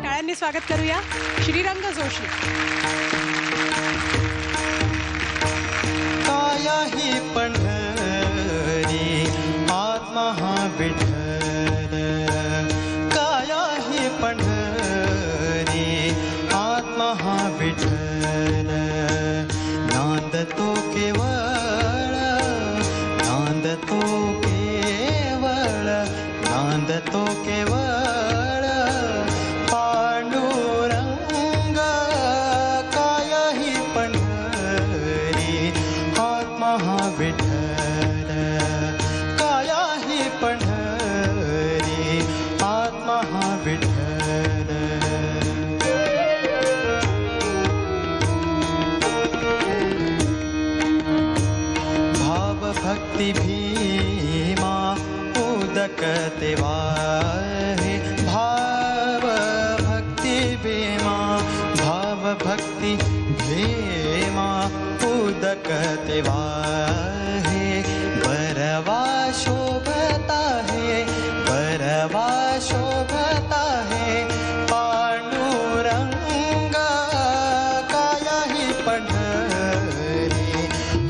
टाळ्यांनी स्वागत करूया श्रीरंग जोशी. काया ही पंढरी आत्मा हा विठ्ठल, काया ही पंढरी आत्मा हा विठ्ठल. नांदतो केवळ, नांदतो केवळ, नांदतो केवळ पांडुरंग. काया ही पंढरी आत्मा हा विठ्ठल, काया ही पंढरी आत्मा हा विठ्ठल. भाव भक्ती भीमा उदकते वाहे, भाव भक्ती भीमा, भाव भक्ती भीमा उदकते वाहे. बरवा शोभता है, बरवा शोभता है पांडुरंग. काया ही पंढरी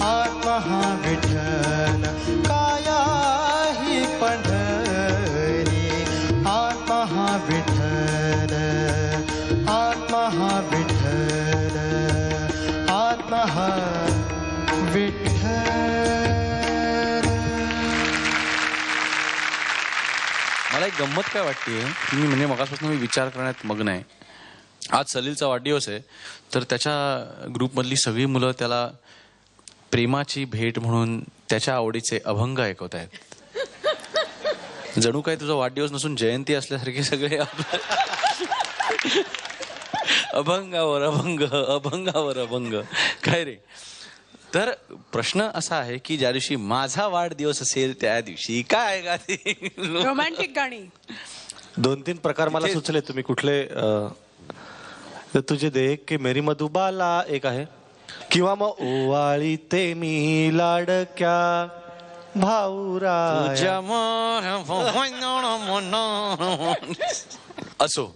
आत्मा हा विठ्ठल, काया ही पंढरी आत्मा हा विठ्ठल, आत्मा हा विठ्ठल, आत्मा हा विठ्ठल. मला एक गंमत काय वाटते की म्हणजे मगापासून मी विचार करण्यात मग्न आहे. आज सलीलचा वाढदिवस आहे, तर त्याच्या ग्रुपमधली सगळी मुलं त्याला प्रेमाची भेट म्हणून त्याच्या आवडीचे अभंग ऐकवत आहेत. जणू काय तुझा वाढदिवस नसून जयंती असल्यासारखे सगळे अभंगावर अभंग, अभंगावर अभंग. काय रे. तर प्रश्न असा आहे की ज्या दिवशी माझा वाढदिवस असेल त्या दिवशी काय गाते रोमॅन्टिक गाणी. 2-3 प्रकार मला सुचले, तुम्ही कुठले? तुझे देख के मेरी मधुबाला एक आहे, किंवा मग ओवाळी ते मी लाडक्या भाऊरा. असो.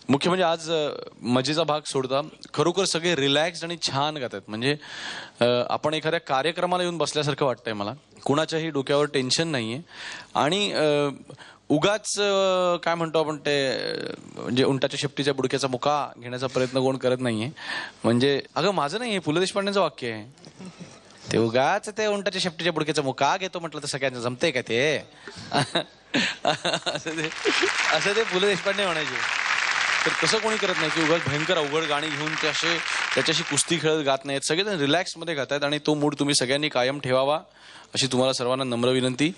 मुख्य म्हणजे आज मजेचा भाग सोडता खरोखर सगळे रिलॅक्स्ड आणि छान गातात. म्हणजे आपण एखाद्या कार्यक्रमाला येऊन बसल्यासारखं वाटतंय मला. कुणाच्याही डोक्यावर टेन्शन नाहीये आणि उगाच काय म्हणतो आपण ते म्हणजे उंटाच्या शेपटीच्या बुडक्याचा मुका घेण्याचा प्रयत्न कोण करत नाहीये. म्हणजे अगं माझं नाही, हे पु ल देशपांडेंचं वाक्य आहे. ते उगाच ते उंटाच्या शेपटीच्या बुडक्याचा मुका घेतो म्हटलं तर सगळ्यांचं जमतंय का ते? असं ते पु ल देशपांडे म्हणायचे. तर तसं कोणी करत नाही की उगाच भयंकर अवघड गाणी घेऊन ते असे त्याच्याशी कुस्ती खेळत गात नाहीत. सगळेजण रिलॅक्समध्ये गात आहेत आणि तो मूड तुम्ही सगळ्यांनी कायम ठेवावा अशी तुम्हाला सर्वांना नम्र विनंती.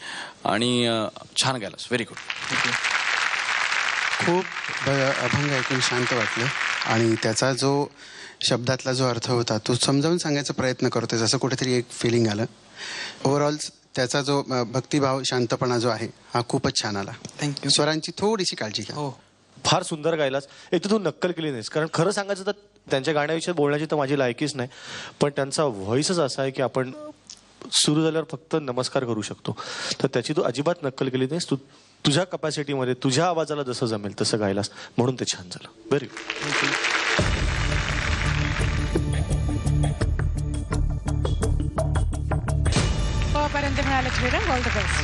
आणि छान गायलास, व्हेरी गुड. खूप अभंग ऐकून शांत वाटलं आणि त्याचा जो शब्दातला जो अर्थ होता तो समजावून सांगायचा प्रयत्न करतोय असं कुठेतरी एक फिलिंग आलं. ओव्हरऑल त्याचा जो भक्तिभाव, शांतपणा जो आहे हा खूपच छान आला. थँक्यू. स्वरांची थोडीशी काळजी घ्या. हो, फार सुंदर गायलास. एक तर तू नक्कल केली नाहीस, कारण खरं सांगायचं तर त्यांच्या गाण्याविषयी बोलण्याची तर माझी लायकीच नाही, पण त्यांचा व्हॉइसच असा आहे की आपण सुरू झाल्यावर फक्त नमस्कार करू शकतो. तर त्याची तू अजिबात नक्कल केली नाहीस. तू तुझ्या कपॅसिटीमध्ये तुझ्या आवाजाला जसं जमेल तसं गायलास, म्हणून ते छान झालं. Very good. पर्यंत मिळालं श्रीरंग. All the best.